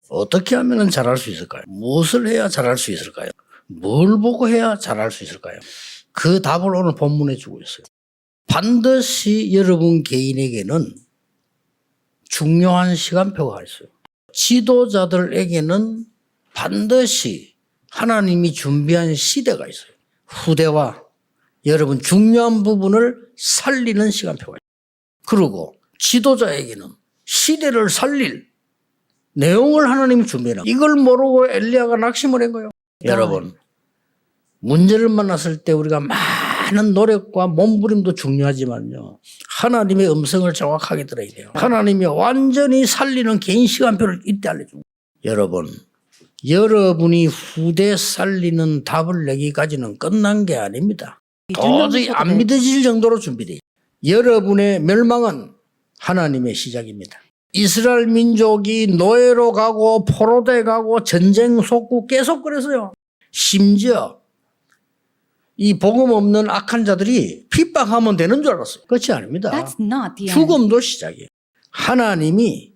어떻게 하면 잘할 수 있을까요? 무엇을 해야 잘할 수 있을까요? 뭘 보고 해야 잘할 수 있을까요? 그 답을 오늘 본문에 주고 있어요. 반드시 여러분 개인에게는 중요한 시간표가 있어요. 지도자들에게는 반드시 하나님이 준비한 시대가 있어요. 후대와 여러분 중요한 부분을 살리는 시간표가 있어요. 그리고 지도자에게는 시대를 살릴 내용을 하나님이 준비해놔. 이걸 모르고 엘리야가 낙심을 한 거예요. 여러분, 문제를 만났을 때 우리가 많은 노력과 몸부림도 중요하지만요, 하나님의 음성을 정확하게 들어야 돼요. 하나님이 완전히 살리는 개인 시간표를 이때 알려줍니다. 여러분, 여러분이 후대 살리는 답을 내기까지는 끝난 게 아닙니다. 도저히 안 믿어질 정도로 준비돼요. 여러분의 멸망은 하나님의 시작입니다. 이스라엘 민족이 노예로 가고 포로돼 가고 전쟁 속고 계속 그랬어요. 심지어 이 복음 없는 악한 자들이 핍박하면 되는 줄 알았어요. 그렇지 않습니다. 죽음도 시작이에요. 하나님이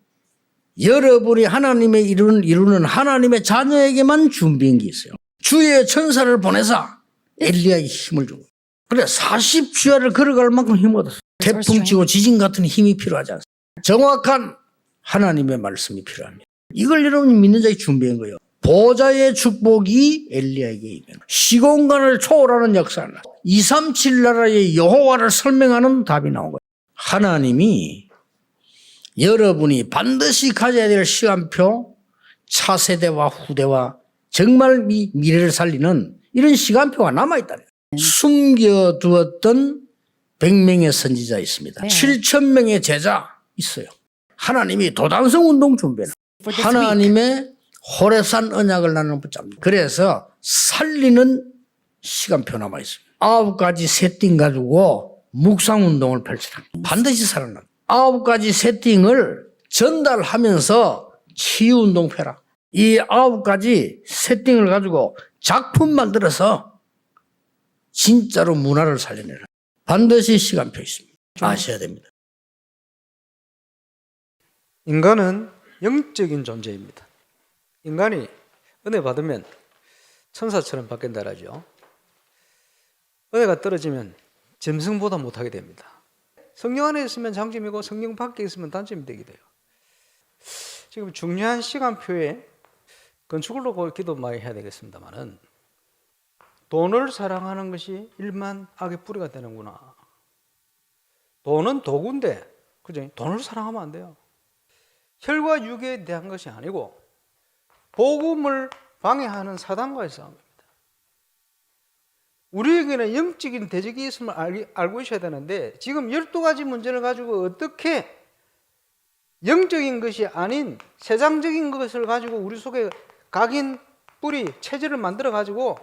여러분이 하나님의 이루는 하나님의 자녀에게만 준비한 게 있어요. 주의 천사를 보내사 엘리야에게 힘을 주고, 그래 40주야를 걸어갈 만큼 힘을 얻었어요. 태풍 치고 지진 같은 힘이 필요하지 않습니다. 정확한 하나님의 말씀이 필요합니다. 이걸 여러분이 믿는 자에게 준비한 거예요. 보좌의 축복이 엘리야에게 임한 시공간을 초월하는 역사를 237 나라의 여호와를 설명하는 답이 나온 거예요. 하나님이 여러분이 반드시 가져야 될 시간표, 차세대와 후대와 정말 미래를 살리는 이런 시간표가 남아있다. 숨겨두었던 100명의 선지자 있습니다. 7,000명의 제자 있어요. 하나님이 도단성 운동 준비해요. 하나님의 호렙산 언약을 나누는 붙잡니다. 그래서 살리는 시간표 남아 있습니다. 9가지 세팅 가지고 묵상 운동을 펼치라. 반드시 살아나. 9가지 세팅을 전달하면서 치유 운동 펴라. 이 9가지 세팅을 가지고 작품 만들어서 진짜로 문화를 살려내라. 반드시 시간표 있습니다. 아셔야 됩니다. 인간은 영적인 존재입니다. 인간이 은혜 받으면 천사처럼 바뀐다 하죠. 은혜가 떨어지면 짐승보다 못하게 됩니다. 성령 안에 있으면 장점이고 성령 밖에 있으면 단점이 되게 돼요. 지금 중요한 시간표에 건축을 기도 많이 해야 되겠습니다만은, 돈을 사랑하는 것이 일만 악의 뿌리가 되는구나. 돈은 도구인데, 그죠? 돈을 사랑하면 안 돼요. 혈과 육에 대한 것이 아니고 복음을 방해하는 사단과의 싸움입니다. 우리에게는 영적인 대적이 있음을 알고 있어야 되는데, 지금 12가지 문제를 가지고 어떻게 영적인 것이 아닌 세상적인 것을 가지고 우리 속에 각인, 뿌리, 체질을 만들어 가지고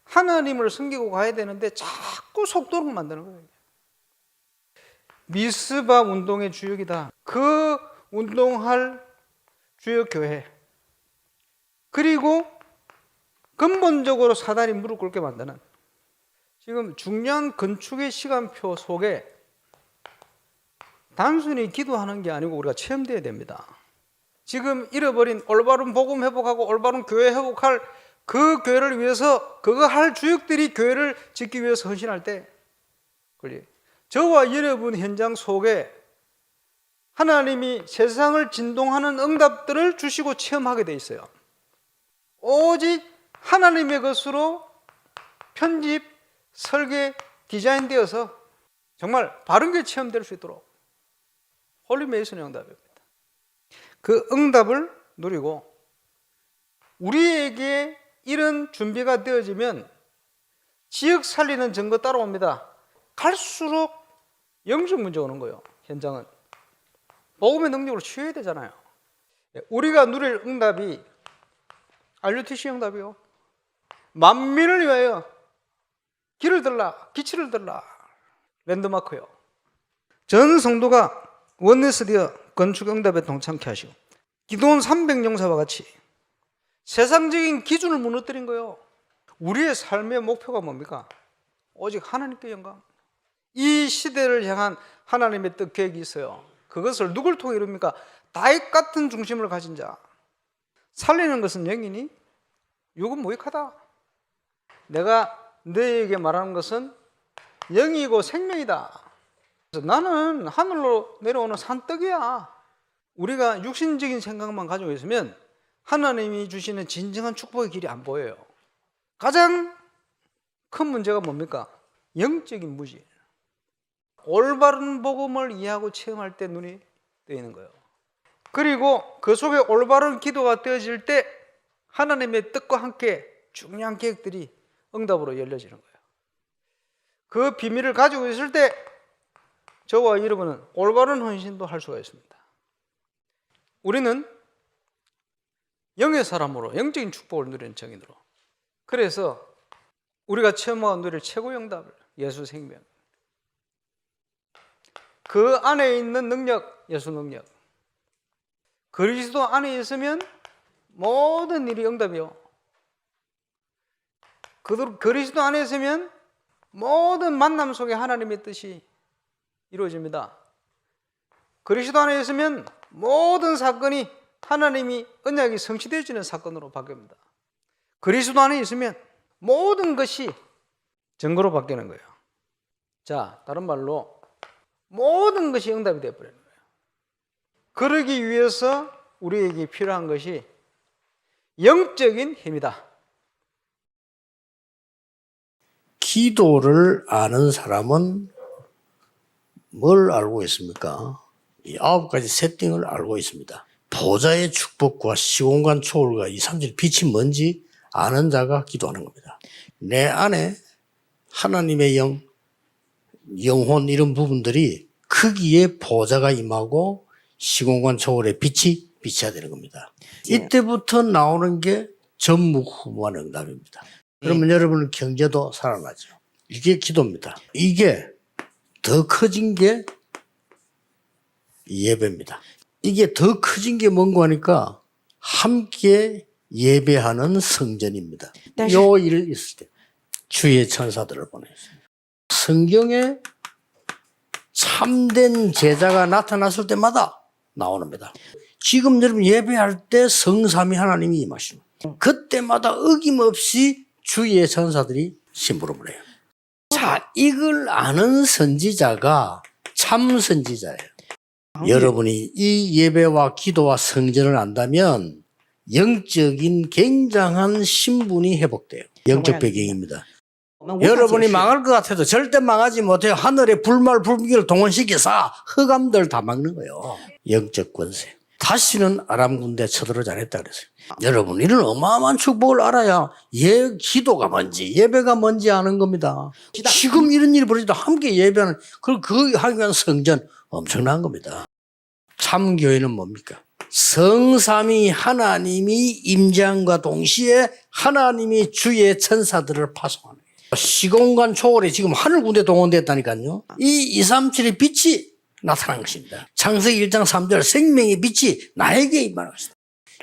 하나님을 섬기고 가야 되는데 자꾸 속도를 만드는 거예요. 미스바 운동의 주역이다. 그 운동할 주역 교회, 그리고 근본적으로 사단이 무릎 꿇게 만드는, 지금 중요한 건축의 시간표 속에 단순히 기도하는 게 아니고 우리가 체험돼야 됩니다. 지금 잃어버린 올바른 복음 회복하고 올바른 교회 회복할 그 교회를 위해서 그거 할 주역들이 교회를 짓기 위해서 헌신할 때, 저와 여러분 현장 속에 하나님이 세상을 진동하는 응답들을 주시고 체험하게 돼 있어요. 오직 하나님의 것으로 편집, 설계, 디자인되어서 정말 바른 게 체험될 수 있도록 홀리메이슨의 응답입니다. 그 응답을 누리고 우리에게 이런 준비가 되어지면 지역 살리는 증거 따라옵니다. 갈수록 영적 문제 오는 거예요. 현장은 복음의 능력으로 치유해야 되잖아요. 우리가 누릴 응답이 RUTC 응답이요. 만민을 위하여 길을 들라, 기치를 들라. 랜드마크요. 전 성도가 원네스 되어 건축 응답에 동참케 하시고, 기도원 300용사와 같이 세상적인 기준을 무너뜨린 거예요. 우리의 삶의 목표가 뭡니까? 오직 하나님께 영광. 이 시대를 향한 하나님의 뜻 계획이 있어요. 그것을 누굴 통해 이룹니까? 다윗 같은 중심을 가진 자, 살리는 것은 영이니 육은 무익하다. 내가 너에게 말하는 것은 영이고 생명이다. 그래서 나는 하늘로 내려오는 산떡이야. 우리가 육신적인 생각만 가지고 있으면 하나님이 주시는 진정한 축복의 길이 안 보여요. 가장 큰 문제가 뭡니까? 영적인 무지. 올바른 복음을 이해하고 체험할 때 눈이 뜨이는 거예요. 그리고 그 속에 올바른 기도가 되어질 때 하나님의 뜻과 함께 중요한 계획들이 응답으로 열려지는 거예요. 그 비밀을 가지고 있을 때 저와 여러분은 올바른 헌신도 할 수가 있습니다. 우리는 영의 사람으로 영적인 축복을 누리는 정인으로, 그래서 우리가 체험하고 누릴 최고의 응답을 예수 생명, 그 안에 있는 능력, 예수 능력, 그리스도 안에 있으면 모든 일이 응답이요. 그리스도 안에 있으면 모든 만남 속에 하나님의 뜻이 이루어집니다. 그리스도 안에 있으면 모든 사건이 하나님이 언약이 성취되어지는 사건으로 바뀝니다. 그리스도 안에 있으면 모든 것이 증거로 바뀌는 거예요. 자, 다른 말로 모든 것이 응답이 되어버리는 거예요. 그러기 위해서 우리에게 필요한 것이 영적인 힘이다. 기도를 아는 사람은 뭘 알고 있습니까? 이 9가지 세팅을 알고 있습니다. 보좌의 축복과 시공간 초월과 이 3질 빛이 뭔지 아는 자가 기도하는 겁니다. 내 안에 하나님의 영, 영혼 이런 부분들이 크기에 보좌가 임하고 시공간 초월의 빛이 비쳐야 되는 겁니다. 이때부터 나오는 게 전무후무한 응답입니다. 그러면 여러분 경제도 살아나죠. 이게 기도입니다. 이게 더 커진 게 예배입니다. 이게 더 커진 게 뭔가 하니까 함께 예배하는 성전입니다. 요 일을 있을 때 주의 천사들을 보내셨습니다. 성경에 참된 제자가 나타났을 때마다 나오는겁니다. 지금 여러분 예배할 때 성삼위 하나님이 임하십니다. 그때마다 어김없이 주의 천사들이 심부름을 해요. 자, 이걸 아는 선지자가 참 선지자예요. 여러분이 이 예배와 기도와 성전을 안다면 영적인 굉장한 신분이 회복돼요. 영적 배경입니다. 여러분이 망할 것 같아도 절대 망하지 못해요. 하늘의 불말 불비를 동원시켜서 흑암들 다 막는 거예요. 영적 권세. 다시는 아람 군대 쳐들어오지 않았다 그랬어요. 여러분, 이런 어마어마한 축복을 알아야 기도가 뭔지 예배가 뭔지 아는 겁니다. 지금 이런 일이 벌어지도 함께 예배하는 그 하기 위한 성전 엄청난 겁니다. 참교회는 뭡니까? 성삼위 하나님이 임재함과 동시에 하나님이 주의 천사들을 파송하는 거예요. 시공간 초월에 지금 하늘 군대 동원됐다니까요. 이 237의 빛이 나타난 것입니다. 창세기 1장 3절 생명의 빛이 나에게 임하는 것입니다.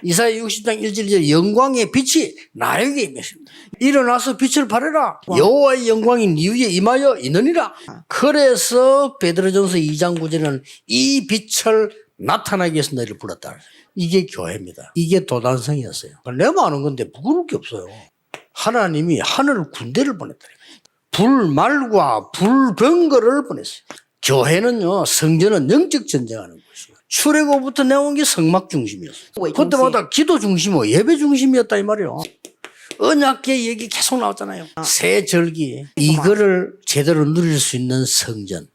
이사야 60장 1절 2절 영광의 빛이 나에게 임했습니다. 일어나서 빛을 발해라. 여호와의 영광이 네 위에 임하여 있느니라. 그래서 베드로전서 2장 9절에는 이 빛을 나타나기 위해서 너희를 불렀다. 이게 교회입니다. 이게 도단성이었어요. 내가 아는 건데 부끄러울 게 없어요. 하나님이 하늘 군대를 보냈다. 불말과 불병거를 보냈어요. 교회는요, 성전은 영적 전쟁하는 곳이에요. 출애굽부터 내온 게 성막 중심이었어요. 그때마다 기도 중심이고 예배 중심이었다 이 말이에요. 언약계 얘기 계속 나왔잖아요. 새 절기 이거를 제대로 누릴 수 있는 성전.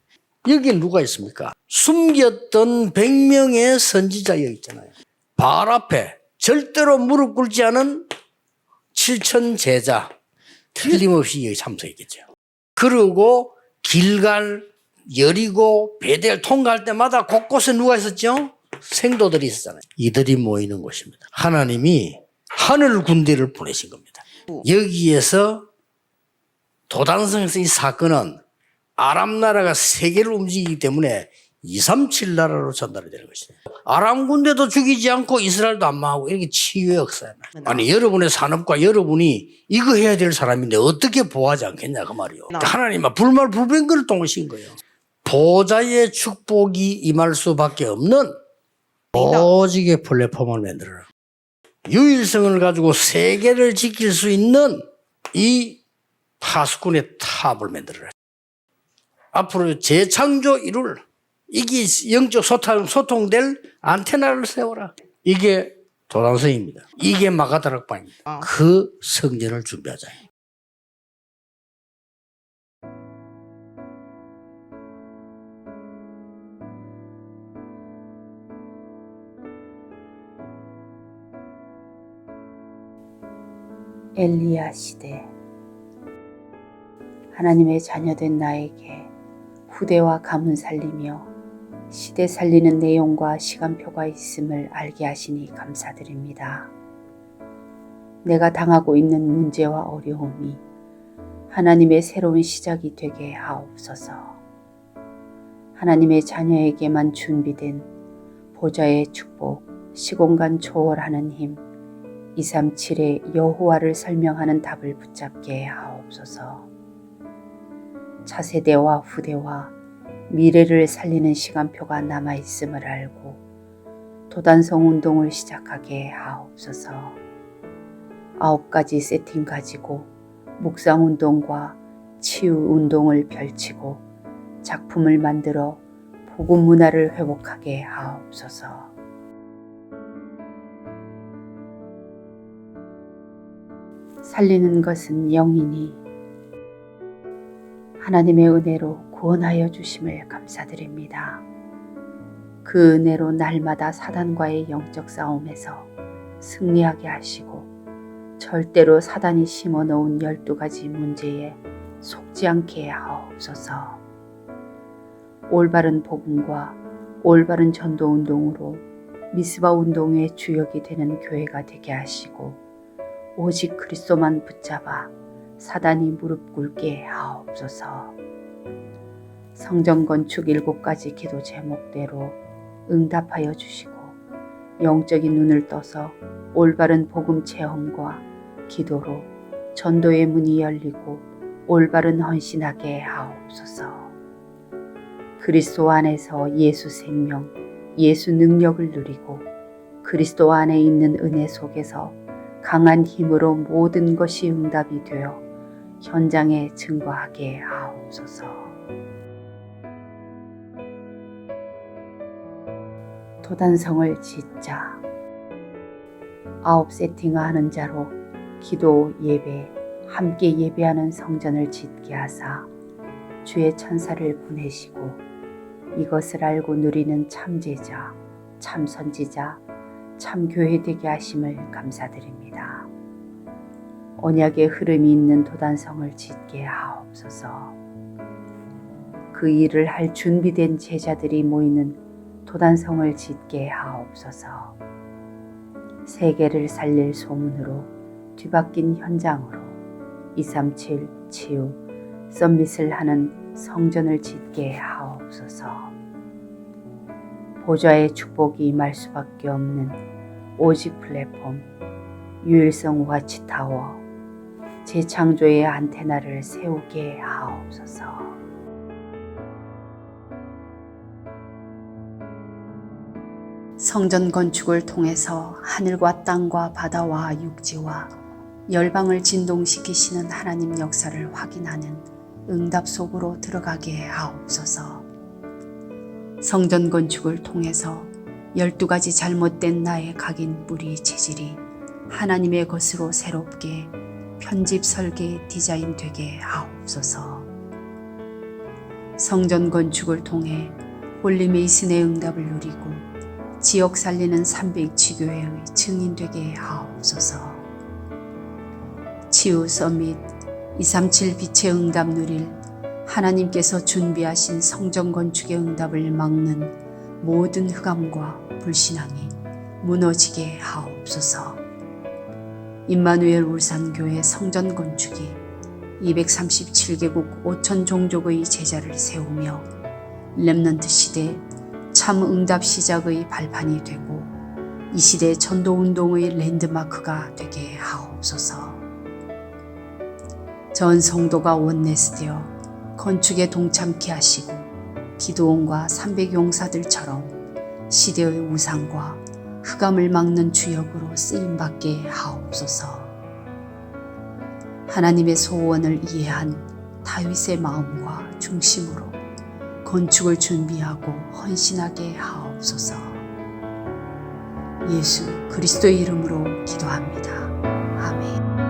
여기 누가 있습니까? 숨겼던 100명의 선지자 여기 있잖아요. 바알 앞에 절대로 무릎 꿇지 않은 7천 제자 틀림없이 여기 참석했겠죠. 그리고 길갈, 여리고, 베델 통과할 때마다 곳곳에 누가 있었죠? 생도들이 있었잖아요. 이들이 모이는 곳입니다. 하나님이 하늘 군대를 보내신 겁니다. 여기에서 도단성에서 이 사건은 아람 나라가 세계를 움직이기 때문에 237 나라로 전달이 되는 것이에요. 아람 군대도 죽이지 않고 이스라엘도 안 망하고 이렇게 치유의 역사예요. 아니 여러분의 산업과 여러분이 이거 해야 될 사람인데 어떻게 보호하지 않겠냐 그 말이요. 하나님은 불말 불병거를 동원신 거예요. 보좌의 축복이 임할 수밖에 없는 오직의 플랫폼을 만들어라. 유일성을 가지고 세계를 지킬 수 있는 이 파수꾼의 탑을 만들어라. 앞으로 재창조 이룰 이게 영적 소통될 안테나를 세워라. 이게 도단성입니다. 이게 마가다락방입니다. 그 성전을 준비하자. 엘리야 시대. 하나님의 자녀된 나에게 후대와 감은 살리며 시대 살리는 내용과 시간표가 있음을 알게 하시니 감사드립니다. 내가 당하고 있는 문제와 어려움이 하나님의 새로운 시작이 되게 하옵소서. 하나님의 자녀에게만 준비된 보좌의 축복, 시공간 초월하는 힘, 237의 여호와를 설명하는 답을 붙잡게 하옵소서. 차세대와 후대와 미래를 살리는 시간표가 남아있음을 알고 도단성 운동을 시작하게 하옵소서. 9가지 세팅 가지고 묵상 운동과 치유 운동을 펼치고 작품을 만들어 복음 문화를 회복하게 하옵소서. 살리는 것은 영이니 하나님의 은혜로 구원하여 주심을 감사드립니다. 그 은혜로 날마다 사단과의 영적 싸움에서 승리하게 하시고 절대로 사단이 심어놓은 12가지 문제에 속지 않게 하옵소서. 올바른 복음과 올바른 전도운동으로 미스바 운동의 주역이 되는 교회가 되게 하시고 오직 그리스도만 붙잡아 사단이 무릎 꿇게 하옵소서. 성전 건축 7가지 기도 제목대로 응답하여 주시고 영적인 눈을 떠서 올바른 복음 체험과 기도로 전도의 문이 열리고 올바른 헌신하게 하옵소서. 그리스도 안에서 예수 생명, 예수 능력을 누리고 그리스도 안에 있는 은혜 속에서 강한 힘으로 모든 것이 응답이 되어 현장에 증거하게 하옵소서. 도단성을 짓자. 9 세팅하는 자로 기도 예배, 함께 예배하는 성전을 짓게 하사 주의 천사를 보내시고 이것을 알고 누리는 참제자, 참선지자, 참교회 되게 하심을 감사드립니다. 언약의 흐름이 있는 도단성을 짓게 하옵소서. 그 일을 할 준비된 제자들이 모이는 도단성을 짓게 하옵소서. 세계를 살릴 소문으로 뒤바뀐 현장으로 237 치유 썸밋을 하는 성전을 짓게 하옵소서. 보좌의 축복이 임할 수밖에 없는 오직 플랫폼, 유일성 와치타워, 재창조의 안테나를 세우게 하옵소서. 성전 건축을 통해서 하늘과 땅과 바다와 육지와 열방을 진동시키시는 하나님 역사를 확인하는 응답 속으로 들어가게 하옵소서. 성전 건축을 통해서 12가지 잘못된 나의 각인 뿌리 체질이 하나님의 것으로 새롭게 편집 설계 디자인 되게 하옵소서. 성전 건축을 통해 홀리메이슨의 응답을 누리고 지역 살리는 300지교회의 증인 되게 하옵소서. 치유 서밋 237 빛의 응답 누릴 하나님께서 준비하신 성전 건축의 응답을 막는 모든 흑암과 불신앙이 무너지게 하옵소서. 임마누엘 울산교회 성전 건축이 237개국 5천 종족의 제자를 세우며 렘넌트 시대 참 응답 시작의 발판이 되고 이 시대 전도운동의 랜드마크가 되게 하옵소서. 전 성도가 원내스되어 건축에 동참케 하시고 기도원과 300용사들처럼 시대의 우상과 흑암을 막는 주역으로 쓰임받게 하옵소서. 하나님의 소원을 이해한 다윗의 마음과 중심으로 건축을 준비하고 헌신하게 하옵소서. 예수 그리스도의 이름으로 기도합니다. 아멘.